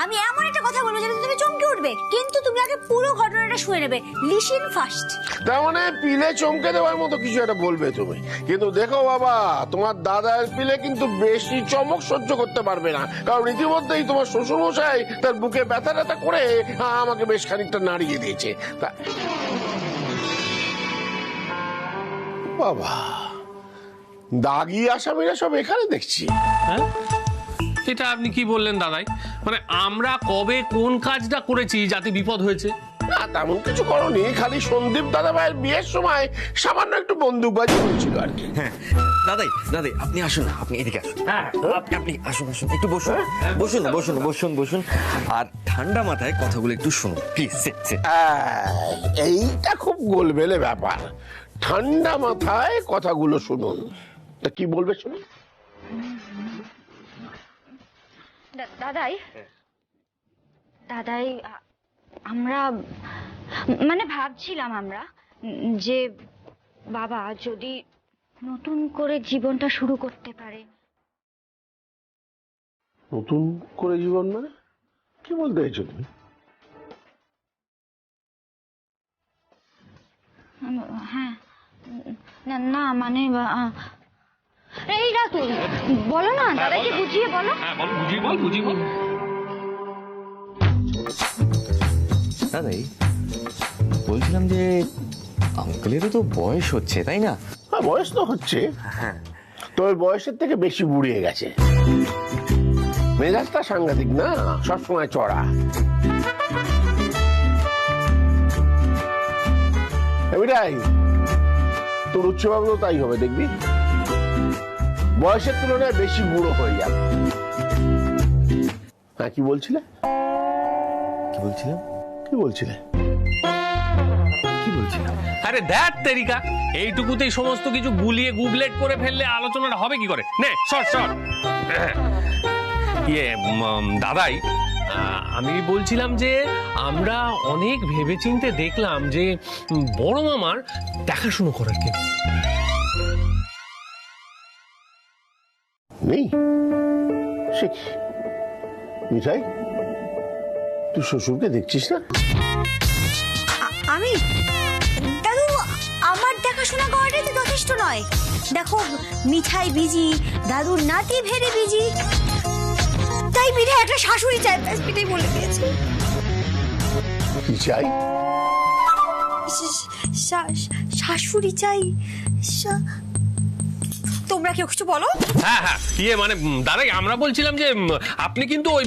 আমি এমন একটা কথা বলবো যেটা তুমি চমকে উঠবে, কিন্তু তুমি আগে পুরো ঘটনাটা শুনে নেবে। Listen first. তার মানে পিলে চমকে দেওয়ার মতো কিছু একটা বলবে তুমি, কিন্তু দেখো বাবা, তোমার দাদার পিলে কিন্তু বেশি চমক সহ্য করতে পারবে না, কারণ ইতিমধ্যেই তোমার শ্বশুর মশাই তার বুকে ব্যথা ব্যথা করে আমাকে বেশ খানিকটা নাড়িয়ে দিয়েছে। বাবা, দাগি আসামিরা সব এখানে দেখছি। হ্যাঁ, এটা আপনি কি বললেন দাদাই? মানে আমরা কবে কোন কাজটা করেছি যাতে বিপদ হয়েছে? না, তেমন কিছু করনি, খালি সন্দীপ দাদা ভাইয়ের বিয়ের সময় সামান্য একটু বন্দুকবাজি হয়েছিল আর কি। দাদাই দাদাই আপনি আসুন না, আপনি এদিকে আসুন। আপনি আসুন আসুন, একটু বসুন বসুন বসুন বসুন বসুন, আর ঠান্ডা মাথায় কথাগুলো একটু শুনুন প্লিজ। এইটা খুব গোলমেলে ব্যাপার, ঠান্ডা মাথায় কথাগুলো শুনুন। তা কি বলবে শুনুন। দাদাই দাদাই আমরা মানে ভাবছিলাম আমরা যে বাবা যদি নতুন করে জীবনটা শুরু করতে পারে। নতুন করে জীবন মানে কি বলতে চাইছো তুমি? হ্যাঁ, না মানে এইটা তো বলো না দাদাকে, বুঝিয়ে বলো। বুঝিয়ে বল। দাদাই বলছিলাম যে আঙ্কেলেরও তো বয়স হচ্ছে, তাই না? হ্যাঁ, বয়স তো হচ্ছে, তবে বয়সের থেকে বেশি বুড়িয়ে গেছে। মেজাজটা সাংঘাতিক না, সবসময় চড়া। এটাই তোর উচ্চভাবনা তাই হবে, দেখবি বয়সের তুলনায় বেশি বুড়ো হয়ে যাবে। হ্যাঁ, কি বলছিলে? কি বলছিলাম? কি বলছিলে? কি বলছিলাম? আরে দ্যাট তেরিকা, এইটুকুতেই সমস্ত কিছু গুলিয়ে গুবলেট করে ফেললে আলোচনাটা হবে কি করে? নে শর্ট দাদাই, আমি বলছিলাম যে আমরা অনেক ভেবেচিন্তে দেখলাম যে বড় মামার দেখাশুনো করার কেউ নেই। সে কি মিঠাই, তুই শ্বশুরকে দেখছিস না? আমি দাদু, আমার দেখাশোনা করাটাই তো যথেষ্ট নয়। দেখো, মিঠাই বিজি, দাদুর নাতি ভেরে বিজি, তাই মিঠাই একটা শাশুড়ি চাই, মিঠাই বলে দিয়েছে। কি চাই? শাশুড়ি চাই। তোমরা কেউ কিছু বলো। হ্যাঁ, মানে দাদাই, আমরা বলছিলাম যে আপনি কিন্তু ওই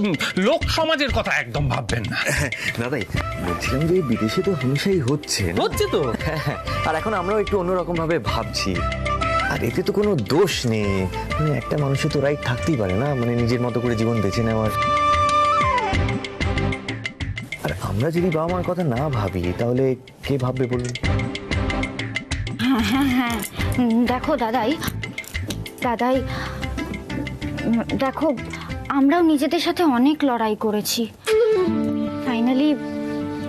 লোক সমাজের কথা একদম ভাববেন না। দাদাই বলছিলাম যে বিদেশে তো হামেশাই হচ্ছে তো। আর এখন আমরাও একটু অন্যরকম ভাবে ভাবছি, আর এতে তো কোনো দোষ নেই। মানে একটা মানুষের তো রাইট থাকতেই পারে না, মানে নিজের মতো করে জীবন বেছে নেওয়ার। আর আমরা যদি বাবা মার কথা না ভাবি তাহলে কে ভাববে বলুন? হ্যাঁ, দেখো দাদাই দেখো, আমরাও নিজেদের সাথে অনেক লড়াই করেছি। ফাইনালি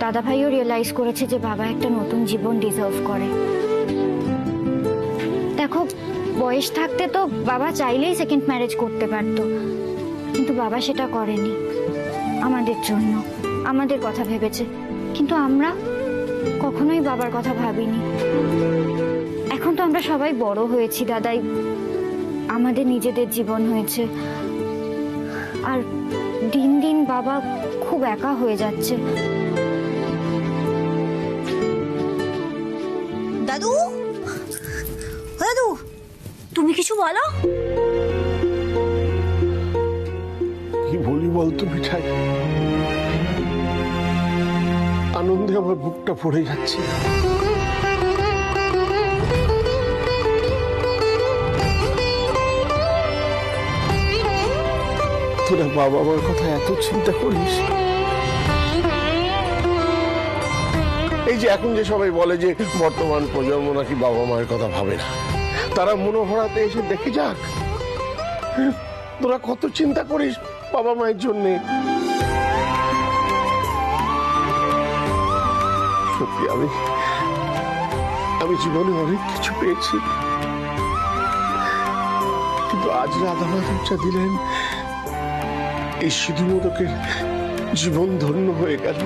দাদা ভাইও রিয়েলাইজ করেছে যে বাবা একটা নতুন জীবন ডিজার্ভ করে। দেখো, বয়স থাকতে তো বাবা চাইলেই সেকেন্ড ম্যারেজ করতে পারতো, কিন্তু বাবা সেটা করেনি। আমাদের জন্য, আমাদের কথা ভেবেছে, কিন্তু আমরা কখনোই বাবার কথা ভাবিনি। এখন তো আমরা সবাই বড় হয়েছি দাদাই, আমাদের নিজেদের জীবন হয়েছে, আর দিন দিন বাবা খুব একা হয়ে যাচ্ছে। দাদু, দাদু, তুমি কিছু বলো। কি বলি বলতো মিঠাই, আনন্দে আমার বুকটা পড়ে যাচ্ছে। তোরা বাবা মার কথা এত চিন্তা করিস? এই যে এখন যে সবাই বলে যে বর্তমান প্রজন্ম নাকি বাবা মায়ের কথা ভাবে না, তারা মনোহরাতে এসে দেখে যাক তোরা কত চিন্তা করিস বাবা মায়ের জন্যে। সত্যি আমি জীবনে অনেক কিছু পেয়েছি, কিন্তু আজ রাধা মাধব যা দিলেন, এই সিধু মোদকের জীবন ধন্য হয়ে গেল।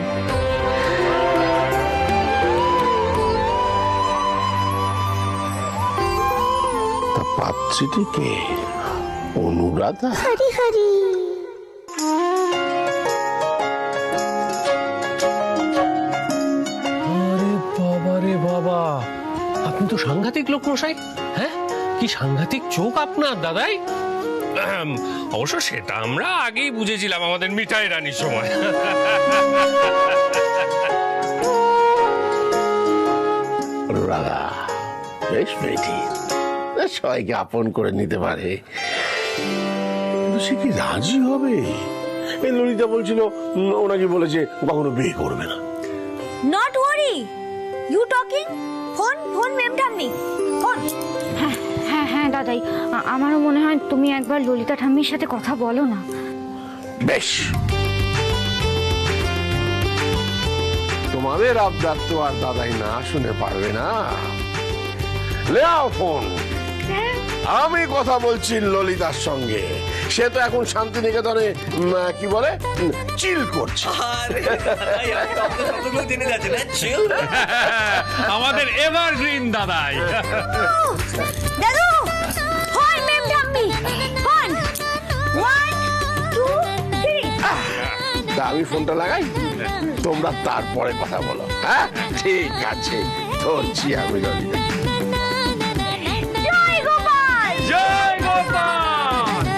তা পাত্রীটিকে অনুরাধা? হরি হরি। আরে বাবা রে বাবা, আপনি তো সাংঘাতিক লোক মশাই। হ্যাঁ, কি সাংঘাতিক চোখ আপনার দাদাই। অবশ্য সেটা আমরা আগেই বুঝেছিলাম আমাদের মিঠাই রানীর সময়। অনুরাধা বেশ মেয়েটি, সবাইকে আপন করে নিতে পারে, কিন্তু সে কি রাজি হবে? এই ললিতা বলছিল ওনাকে বলেছে কখনো বিয়ে করবে না। Not worry, you talking? Phone phone মেম ঠাম্মি ফোন। হ্যাঁ হ্যাঁ হ্যাঁ দাদাই, আমারও মনে হয় তুমি একবার ললিতা ঠাম্মির সাথে কথা বলো না। বেশ, তোমাদের আবদার তো আর দাদাই না শুনে পারবে না। লেও ফোন, আমি কথা বলছি ললিতার সঙ্গে। সে তো এখন শান্তিনিকেতনে কি বলে চিল করছে। আমাদের এভারগ্রিন দাদাই। দাদু ফোন মেম ঠাম্মি ফোন। 1 2 3। তা আমি ফোনটা লাগাই, তোমরা তারপরে কথা বলো। হ্যাঁ ঠিক আছে, ধরছি আমি ললিতা। জয় গোপাল। জয় গোপাল।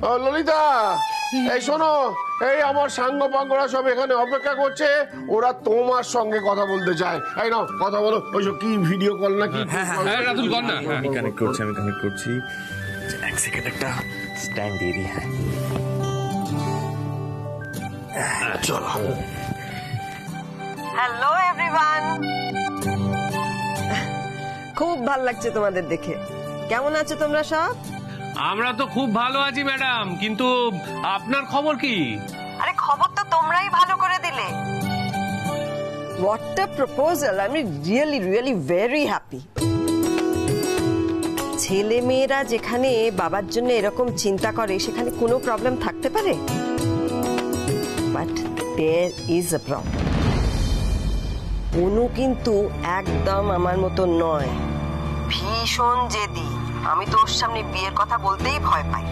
ও ললিতা, এই শোনো, এই আমার সাঙ্গ পাঙ্গরা সব এখানে অপেক্ষা করছে, ওরা তোমার সঙ্গে কথা বলতে চায়। এই নাও কথা বলো। ওইসব কি ভিডিও কল নাকি? হ্যাঁ রাতুল কর না। আমি কানেক্ট করছি। এক সেকেন্ড, একটা স্ট্যান্ড দিয়ে দিই। চলো। হ্যালো এভরিওয়ান, খুব ভালো লাগছে তোমাদের দেখে। কেমন আছো তোমরা সব? আমরা তো খুব ভালো আছি ম্যাডাম, কিন্তু আপনার খবর কি? আরে খবর তো তোমরাই ভালো করে দিলে। What a proposal! আমি রিয়েলি রিয়েলি ভেরি হ্যাপি। ছেলে মেয়েরা যেখানে বাবার জন্য এরকম চিন্তা করে সেখানে কোনো প্রবলেম থাকতে পারে? But there is a problem. Anu কিন্তু একদম আমার মতো নয়, ভীষণ জেদি। আমি তো ওর সামনে বিয়ের কথা বলতেই ভয় পাই।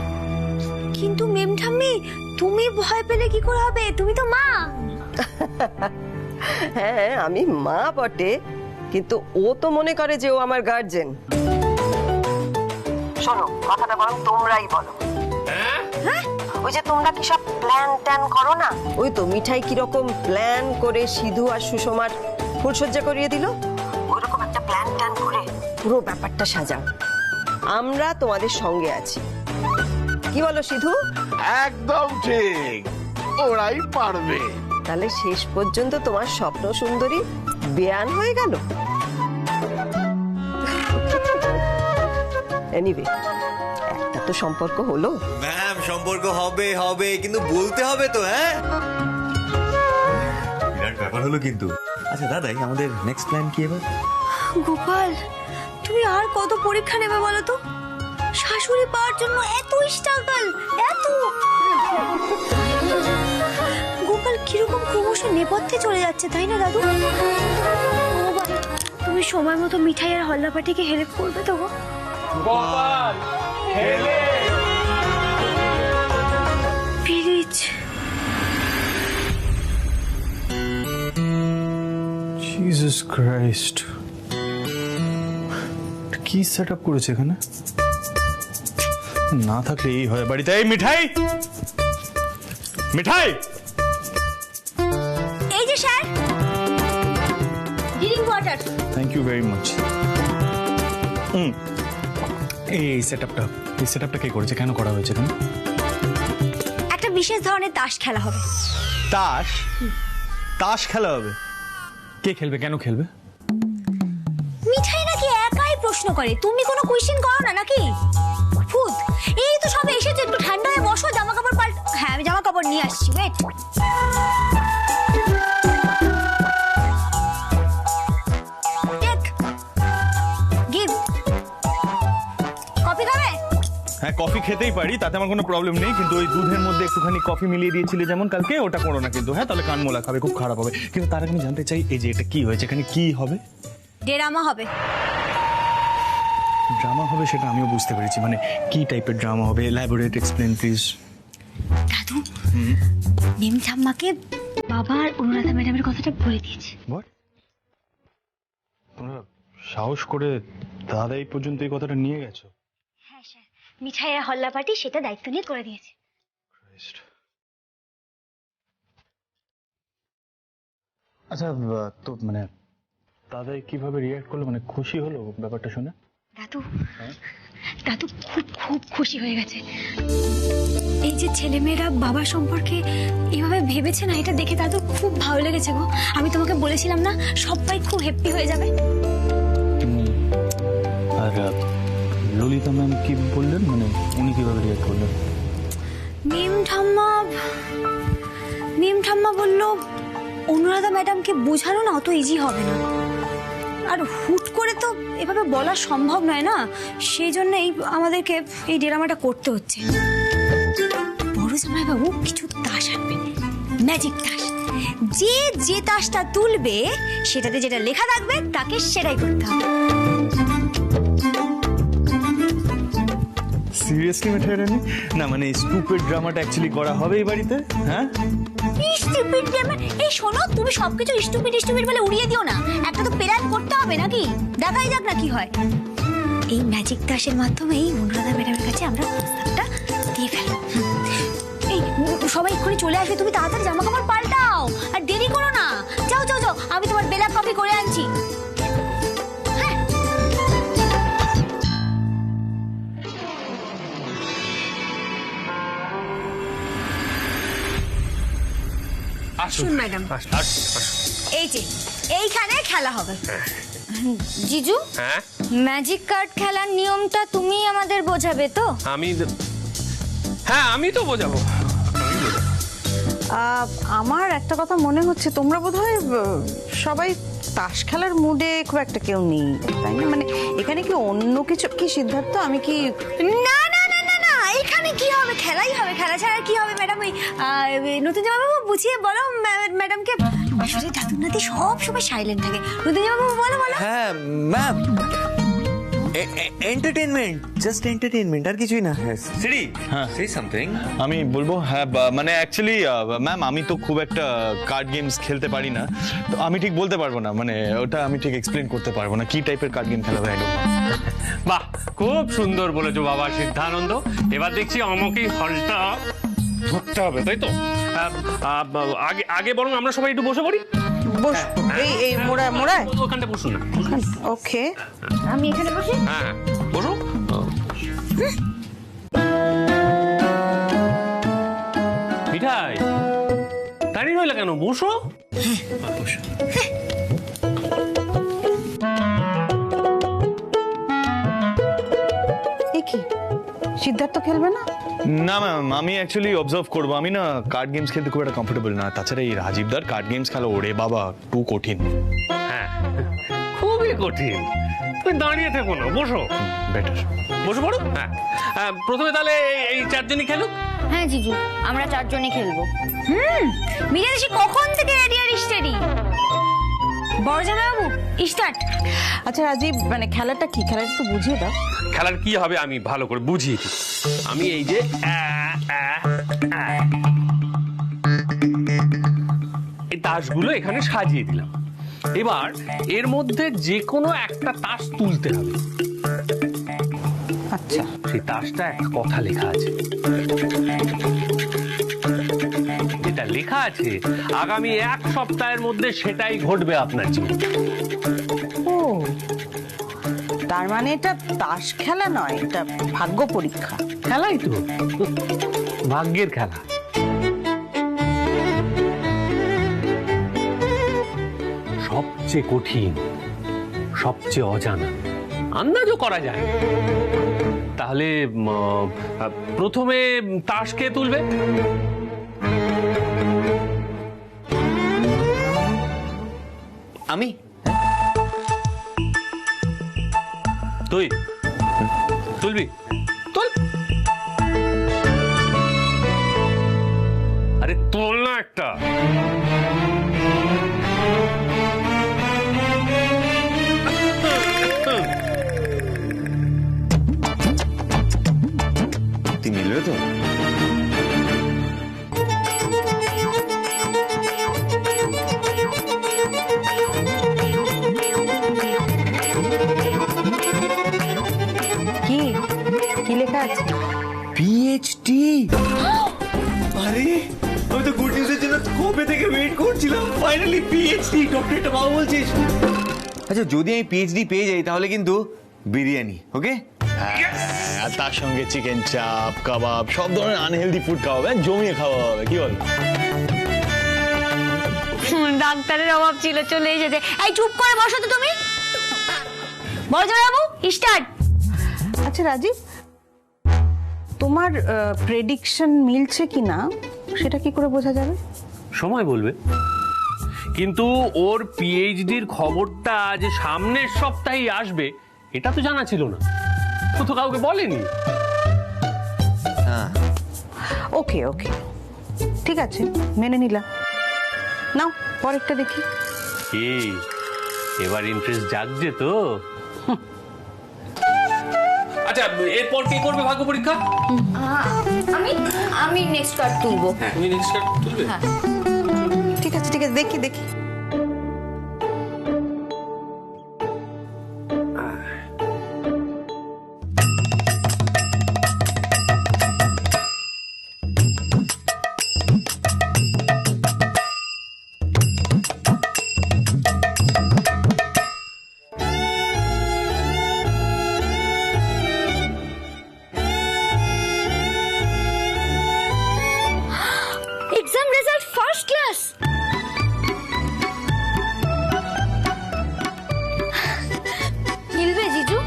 কিন্তু মেম ঠাম্মি, তুমি ভয় পেলে কি করে হবে? তুমি তো মা। হ্যাঁ আমি মা বটে, কিন্তু ও তো মনে করে যে ও আমার গার্জেন। শোনো, কথাটা বরং তোমরাই বলো। ওই যে তোমরা কি সব প্ল্যান ট্যান করো না, ওই তো মিঠাই কিরকম প্ল্যান করে সিধু আর সুষমার ফুলসজ্জা করিয়ে দিল, ওইরকম একটা প্ল্যান ট্যান করে পুরো ব্যাপারটা সাজাও। আমরা তোমাদের সঙ্গে আছি। কি বলো সিধু? একদম ঠিক, ওরাই পারবে। তাহলে শেষ পর্যন্ত তোমার স্বপ্ন সুন্দরী বেয়ান হয়ে গেল। এনিওয়ে, একটা তো সম্পর্ক হলো। ম্যাম, সম্পর্ক হবে কিন্তু বলতে হবে তো। হ্যাঁ, বিরাট ব্যাপার হলো কিন্তু। আচ্ছা দাদাই, আমাদের নেক্সট প্ল্যান কি এবার? গোপাল, তুমি আর কত পরীক্ষা নেবে বলো তো? শাশুড়ি পাওয়ার জন্য এত স্ট্রাগল, এত। গোপাল কিরকম ক্রমশ নেপথ্যে চলে যাচ্ছে, তাই না দাদু? গোপাল, তুমি সময় মতো মিঠাই আর হল্লাপাটিকে হেল্প করবে তো গো? গোপাল হেলে প্লিজ। জিসাস ক্রাইস্ট, কি সেট আপ করেছে এখানে? না থাকলে এই হয় বাড়িতে। এই মিঠাই, মিঠাই! এই যে sir, drink water. Thank you very much. এই সেটআপটা কে করেছে? কেন করা হয়েছে এখানে? একটা বিশেষ ধরনের তাস খেলা হবে। তাস খেলা হবে? কে খেলবে? কেন খেলবে? মিঠাই নাকি একাই প্রশ্ন করে, তুমি কোনো কোয়েশ্চেন করো না নাকি? ফুদ, এই তো সবে এসেছো, একটু ঠান্ডা হয়ে বসো, জামা কাপড় হ্যাঁ আমি জামা কাপড় নিয়ে আসছি, ওয়েট। Take, give. কফি খাবে? হ্যাঁ কফি খেতেই পারি, তাতে আমার কোনো প্রবলেম নেই, কিন্তু ওই দুধের মধ্যে একটুখানি কফি মিলিয়ে দিয়েছিলে যেমন কালকে, ওটা করো না কিন্তু, হ্যাঁ? তাহলে কানমোলা খাবে, খুব খারাপ হবে। কিন্তু তার আগে আমি জানতে চাই, এই যে এটা কি হয়েছে, এখানে কি হবে? ড্রামা হবে। ড্রামা হবে সেটা আমিও বুঝতে পেরেছি, মানে কি টাইপের ড্রামা হবে? Elaborate, explain please. দাদু নিম ঠাম্মাকে বাবা আর অনুরাধা ম্যাডামের কথাটা বলে দিয়েছে। বল, তোমরা সাহস করে দাদা এই পর্যন্ত এই কথাটা নিয়ে গেছো? হ্যাঁ স্যার, মিঠাইয়ের হল্লা পার্টি সেটা দায়িত্ব নিয়ে করে দিয়েছে। আচ্ছা, তো মানে দাদাই কিভাবে রিয়াক্ট করলো, মানে খুশি হলো ব্যাপারটা শুনে? দাদু দাদু খুব খুব খুশি হয়ে গেছে। এই যে ছেলেমেয়েরা বাবা সম্পর্কে এভাবে ভেবেছে না, এটা দেখে দাদু খুব ভালো লেগেছে গো। আমি তোমাকে বলেছিলাম না, সবাই খুব হ্যাপি হয়ে যাবে। আর ললিতা ম্যাম কি বললেন, মানে উনি কিভাবে রিয়াক্ট করলেন? নিম ঠাম্মা বলল অনুরাধা ম্যাডামকে বোঝানো না অত ইজি হবে না, আর হুট করে তো এভাবে বলা সম্ভব নয় না, সেই জন্য আমাদেরকে এই ড্রামাটা করতে হচ্ছে। বড় জামাই বাবু কিছু তাস আনবে, ম্যাজিক তাস। যে তাসটা তুলবে সেটাতে যেটা লেখা থাকবে তাকে সেটাই করতে হবে। সিরিয়াসলি মিঠাই রানী? না মানে স্টুপিড ড্রামাটা অ্যাকচুয়ালি করা হবে এই বাড়িতে, হ্যাঁ? Stupid drama? এই শোনো, তুমি সবকিছু স্টুপিড বলে উড়িয়ে দিও না, একটা তো প্ল্যান করতে হবে নাকি, দেখাই যাক না কি হয়। এই ম্যাজিক তাসের মাধ্যমে এই অনুরাধা ম্যাডামের কাছে আমরা প্রস্তাবটা দিয়ে ফেলবো। এই সবাই এক্ষুনি চলে আসবে, তুমি তাড়াতাড়ি জামা কাপড় পাল্টাও আর দেরি করো না। যাও যাও যাও, আমি তোমার ব্ল্যাক কফি করে আনছি। আসুন ম্যাডাম, এই যে এইখানে খেলা হবে। জিজু, হ্যাঁ ম্যাজিক কার্ড খেলার নিয়মটা তুমি আমাদের বোঝাবে তো? আমি তো বোঝাবো। আমার একটা কথা মনে হচ্ছে, তোমরা বোধহয় সবাই তাস খেলার মুডে খুব একটা কেউ নেই, তাই না? মানে এখানে কি অন্য কিছু কি সিদ্ধার্থ? আমি কি না না না না না, এখানে কি হবে, খেলাই হবে, খেলা ছাড়া কি হবে ম্যাডাম? ওই নতুন জামাইবাবু বুঝিয়ে বলো ম্যাডামকে। আসলে দাদুর নাতি সব সময় সাইলেন্ট থাকে। নতুন জামাইবাবু বলো বলো। হ্যাঁ ম্যাম, এন্টারটেইনমেন্ট, জাস্ট এন্টারটেইনমেন্ট, আর কিছুই না। সিরি, হ্যাঁ সে সামথিং। আমি বলবো, হ্যাঁ মানে অ্যাকচুয়ালি ম্যাম আমি তো খুব একটা কার্ড গেমস খেলতে পারি না, তো আমি ঠিক বলতে পারবো না, মানে ওটা আমি ঠিক এক্সপ্লেন করতে পারবো না কি টাইপের কার্ড গেম খেলা হয়। বাহ, খুব সুন্দর বলেছো বাবা সিদ্ধানন্দ। এবার দেখছি আমাকেই হলটা ধরতে হবে, তাই তো? আগে বরং আমরা সবাই একটু বসে পড়ি। বস, এই মোড়ায় ওখানটা বসুন না। ওকে, আমি এখানে বসি। হ্যাঁ বসো। মিঠাই দাঁড়িয়ে রইলা কেন? বসো। এ কি সিদ্ধার্থ খেলবে না? না ম্যাম, আমি অ্যাকচুয়ালি অবজার্ভ করবো, আমি না কার্ড গেমস খেলতে খুব একটা কমফোর্টেবল না, তাছাড়া এই রাজীবদার কার্ড গেমস খেলা ওরে বাবা টু কঠিন। হ্যাঁ খুবই কঠিন, তুমি দাঁড়িয়ে থেকো না, বসো। বেটার বসে পড়ো। হ্যাঁ প্রথমে তাহলে এই চারজনই খেলুক। হ্যাঁ জিজু, আমরা চারজনই খেলবো। মিলে দেশি কখন থেকে রেডি আর স্টেডি। বড় জামাইবাবু স্টার্ট। আচ্ছা রাজীব, মানে খেলাটা কি, খেলাটা একটু বুঝিয়ে দাও। খেলার কি হবে আমি ভালো করে বুঝিয়ে দিই। আমি এই যে এই তাসগুলো এখানে সাজিয়ে দিলাম, এবার এর মধ্যে যে কোনো একটা তাস তুলতে হবে। আচ্ছা, সেই তাসটা একটা কথা লেখা আছে, যেটা লেখা আছে আগামী 1 সপ্তাহের মধ্যে সেটাই ঘটবে আপনার জীবনে। ও তার মানে এটা তাস খেলা নয়, এটা ভাগ্য পরীক্ষা। খেলাই তো, ভাগ্যের খেলা। সবচেয়ে কঠিন, সবচেয়ে অজানা, আন্দাজও করা যায়। তাহলে প্রথমে তাস কে তুলবে? আমি? তুই তুলবি? তুল। আরে তোল না একটা। তুই মিলবে তো? কি কি লেখা আছে? পিএইচডি। আরে আমি তো গুড নিউজের জন্য কবে থেকে ওয়েট করছিলাম, ফাইনালি পিএইচডি, ডক্টরেটটা পাবো বলছিস? আচ্ছা যদি আমি পিএইচডি পেয়ে যাই তাহলে কিন্তু বিরিয়ানি, ওকে? আর তার সঙ্গে চিকেন চাপ, কাবাব, সব ধরনের আনহেলদি ফুড খাওয়া হবে, জমিয়ে খাওয়া হবে, কি বল? ডাক্তারের অভাব ছিল, চলে এসেছে। এই চুপ করে বসো তো তুমি। বড়জামাইবাবু স্টার্ট। আচ্ছা রাজীব, তোমার প্রেডিকশন মিলছে কি না সেটা কি করে বোঝা যাবে? সময় বলবে। কিন্তু ওর পিএইচডির খবরটা যে সামনের সপ্তাহেই আসবে এটা তো জানা ছিল না, ও তো কাউকে বলেনি। ওকে ওকে, ঠিক আছে, মেনে নিলাম। নাও পরেরটা দেখি। কি এবার ইন্টারেস্ট জাগছে তো? আচ্ছা এরপর কে করবে ভাগ্য পরীক্ষা? আমি নেক্সট কার্ড তুলবো। তুমি নেক্সট কার্ড তুলবে? ঠিক আছে ঠিক আছে, দেখি দেখি। Exam result first class. মিলবে জিজু?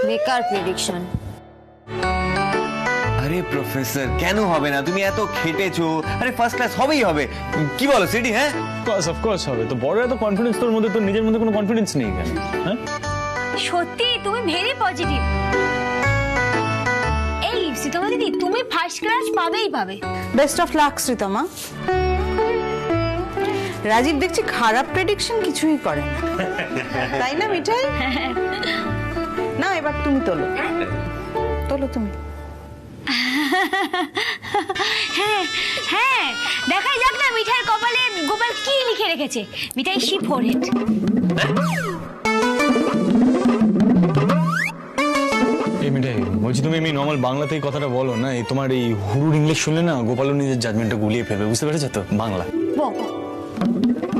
বেকার প্রেডিকশন। আরে প্রফেসর কেন হবে না? তুমি এত খেটেছো, আরে ফার্স্ট ক্লাস হবেই হবে, কি বলো সিডি? হ্যাঁ অফকোর্স হবে। তো বড় এত কনফিডেন্স তোর মধ্যে, তোর নিজের মধ্যে কোনো কনফিডেন্স নেই কেন? হ্যাঁ সত্যি তুমি ভেরি পজিটিভ। এই সীতমা দিদি, তুমি ফার্স্ট ক্লাস পাবেই পাবে। Best of luck Sreetama. Rajib দেখছি খারাপ প্রেডিকশন কিছুই করে না, তাই না মিঠাই? না এবার তুমি তোলো, তোলো তুমি। হ্যাঁ হ্যাঁ, দেখাই যাক না মিঠাইয়ের কপালে গোপাল কি লিখে রেখেছে। মিঠাই শি ফোরহেড। এই মিঠাই বলছি, তুমি আমি নর্মাল বাংলাতেই কথাটা বলো না, এই তোমার এই হুরুর ইংলিশ শুনলে না গোপালও নিজের জাজমেন্টটা গুলিয়ে ফেলবে, বুঝতে পেরেছো তো? বাংলা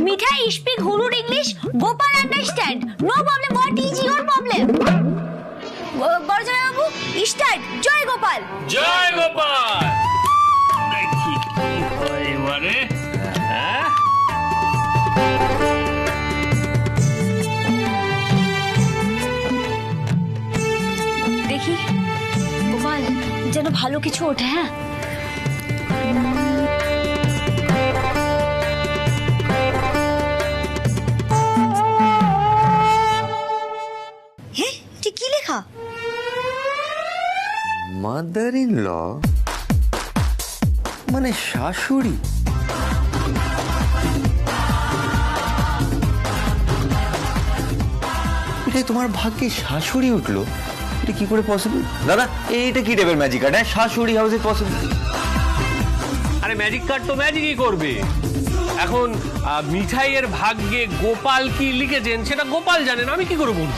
মিঠাই স্পিক হুরুর English, Gopal understand, no problem. What is your problem? বড়জামাইবাবু স্টার্ট। জয় গোপাল। জয় গোপাল। দেখি কি হয় এবারে। হ্যাঁ দেখি গোপাল যেন ভালো কিছু ওঠে। হ্যাঁ কি লেখা? মাদার ইন ল মানে শাশুড়ি? এটা তোমার ভাগ্যে শাশুড়ি উঠলো, এটা কি করে পসিবল? দাদা এইটা কি টাইপের ম্যাজিক কার্ড? হ্যাঁ শাশুড়ি, হাউ ইজ ইট পসিবল? আরে ম্যাজিক কার্ড তো ম্যাজিকই করবে। এখন মিঠাইয়ের ভাগ্যে গোপাল কি লিখেছেন সেটা গোপাল জানেন, আমি কি করে বলবো?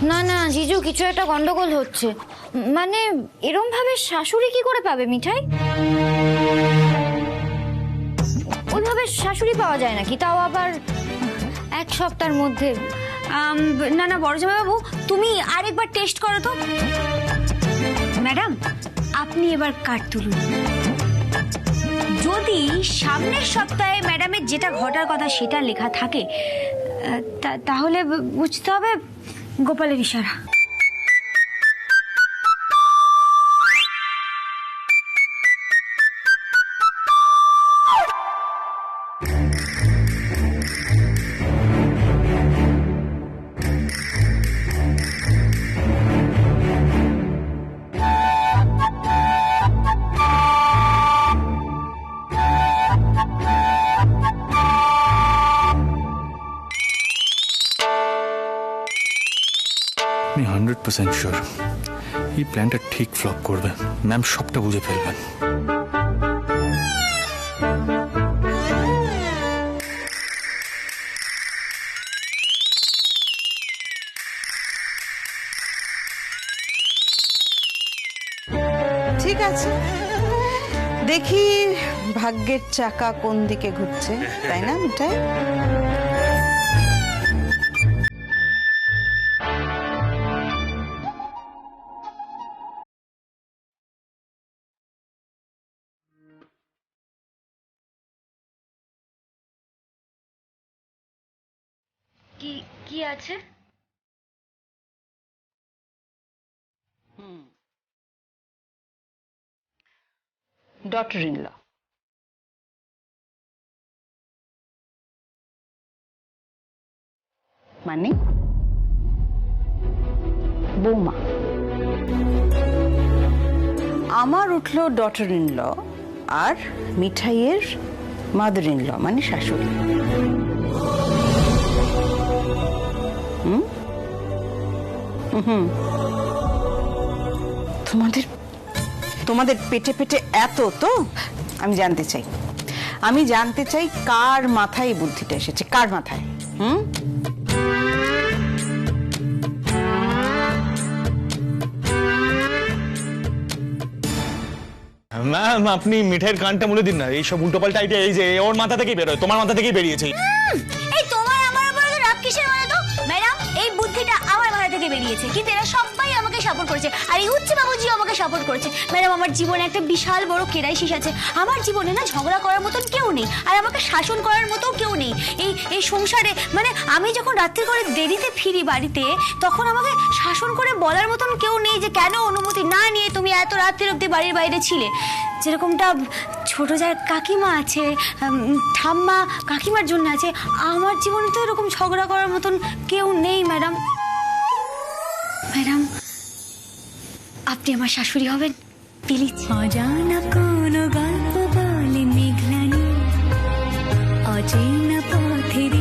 না না জিজু, কিছু একটা গন্ডগোল হচ্ছে। মানে এরম ভাবে শাশুড়ি কি করে পাবে মিঠাই? ওইভাবে শাশুড়ি পাওয়া যায় নাকি, তাও আবার এক সপ্তাহের মধ্যে? না না বড়জামাইবাবু, তুমি আরেকবার টেস্ট করো তো। ম্যাডাম আপনি এবার কার্ড তুলুন। যদি সামনের সপ্তাহে ম্যাডামের যেটা ঘটার কথা সেটা লেখা থাকে তাহলে বুঝতে হবে গোপালের ইশারা। 100% শিওর এই প্ল্যানটা ঠিক ফ্লপ করবে। ম্যাম সবটা বুঝে ফেলবেন। ঠিক আছে, দেখি ভাগ্যের চাকা কোন দিকে ঘুরছে, তাই না মিঠাই? কি কি আছে? Daughter in law. মানে বৌমা। আমার উঠলো ডটার ইন ল, আর মিঠাইয়ের মাদার ইন ল মানে শাশুড়ি। তোমাদের তোমাদের পেটে পেটে এত তো আমি জানতে চাই, আমি জানতে চাই কার মাথায় এই বুদ্ধিটা এসেছে, কার মাথায়? ম্যাম আপনি মিঠাইয়ের কানটা মুলে দিন না, এইসব উল্টোপাল্টা আইডিয়া এই যে ওর মাথা থেকেই বেরোয়, তোমার মাথা থেকেই বেরিয়েছে। এই তোমার আমার উপরে তো রাগ কিসের বলো তো? ম্যাডাম, এই বুদ্ধিটা আমার মাথা থেকে বেরিয়েছে, কিন্তু এরা সবাই আমাকে সাপোর্ট করেছে, আর এই হচ্ছে বাবুজিও আমাকে সাপোর্ট করেছে। ম্যাডাম, আমার জীবনে একটা বিশাল বড় কেরাইশিস আছে। আমার জীবনে না ঝগড়া করার মতন কেউ নেই, আর আমাকে শাসন করার মতো কেউ নেই এই সংসারে। মানে আমি যখন রাত্রি করে দেরিতে ফিরি বাড়িতে, তখন আমাকে শাসন করে বলার মতন কেউ নেই যে কেন অনুমতি না নিয়ে তুমি এত রাত্রির অব্দি বাড়ির বাইরে ছিলে। যেরকমটা ছোট যার কাকিমা আছে, ঠাম্মা কাকিমার জন্য আছে, আমার জীবনে তো এরকম ঝগড়া করার মতন কেউ নেই। ম্যাডাম, ম্যাডাম, আপনি আমার শাশুড়ি হবেন প্লিজ। অজানা কোনো গল্প বলে মেঘলানি, অচেনা পথের